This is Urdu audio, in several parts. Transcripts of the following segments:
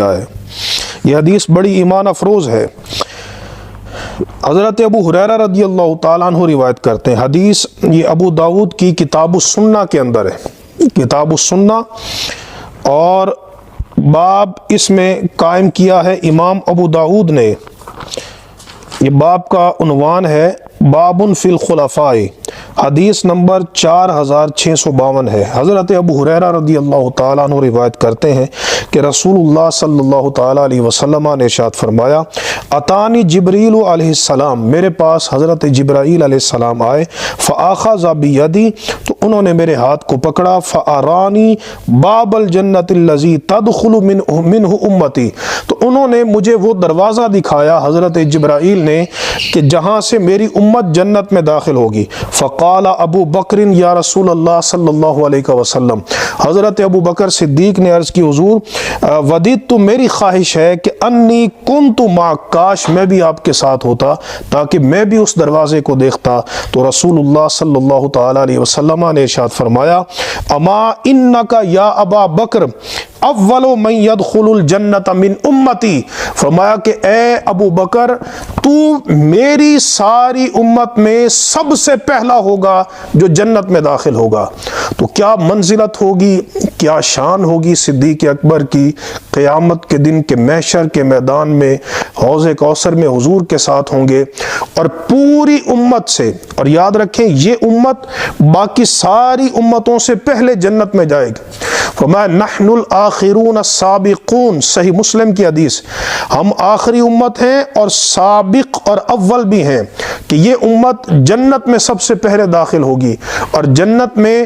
ہے۔ یہ حدیث بڑی ایمان افروز ہے۔ حضرت ابو ہریرہ رضی اللہ تعالیٰ عنہ روایت کرتے ہیں، حدیث یہ ابو داؤد کی کتاب السنہ کے اندر ہے، کتاب السنہ، اور باب اس میں قائم کیا ہے امام ابو داؤد نے۔ یہ باب کا عنوان ہے باب فی الخلفاء، حدیث نمبر 4652 ہے۔ حضرت ابو ہریرہ رضی اللہ تعالیٰ عنہ روایت کرتے ہیں کہ رسول اللہ صلی اللہ تعالیٰ علیہ وسلم نے ارشاد فرمایا، اتانی جبریل علیہ السلام، میرے پاس حضرت جبرائیل علیہ السلام آئے، فآخذ بیدی، تو انہوں نے میرے ہاتھ کو پکڑا، فارانی باب الجنت الذی تدخل منہ امتی، تو انہوں نے مجھے وہ دروازہ دکھایا حضرت جبرائیل نے کہ جہاں سے میری امت جنت میں داخل ہوگی۔ فقال ابو بکر یا رسول اللہ صلی اللہ علیہ وسلم، حضرت ابو بکر صدیق نے عرض کی حضور ودیت، تو میری خواہش ہے کہ انی کنت معک، کاش میں بھی آپ کے ساتھ ہوتا تاکہ میں بھی اس دروازے کو دیکھتا۔ تو رسول اللہ صلی اللہ تعالی علیہ وسلم نے ارشاد فرمایا، اما انک یا ابا بکر اول من يدخل الجنت من امتی، فرمایا کہ اے ابو بکر، تو میری ساری امت میں سب سے پہلا ہوگا جو جنت میں داخل ہوگا۔ تو کیا منزلت ہوگی، کیا شان ہوگی صدیق اکبر کی قیامت کے دن کے محشر کے میدان میں حوض کوثر میں حضور کے ساتھ ہوں گے، اور پوری امت سے، اور یاد رکھیں یہ امت باقی ساری امتوں سے پہلے جنت میں جائے گی۔ فرمایا نحن الاخرون السابقون، صحیح مسلم کی حدیث، ہم آخری امت ہیں اور سابق اور اول بھی ہیں، کہ یہ امت جنت میں سب سے پہلے داخل ہوگی، اور جنت میں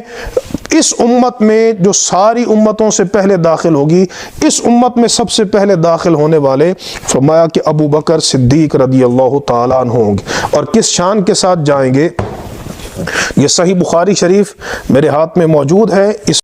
اس امت میں جو ساری امتوں سے پہلے داخل ہوگی، اس امت میں سب سے پہلے داخل ہونے والے فرمایا کہ ابو بکر صدیق رضی اللہ تعالیٰ عنہ ہوں گے۔ اور کس شان کے ساتھ جائیں گے، یہ صحیح بخاری شریف میرے ہاتھ میں موجود ہے۔ اس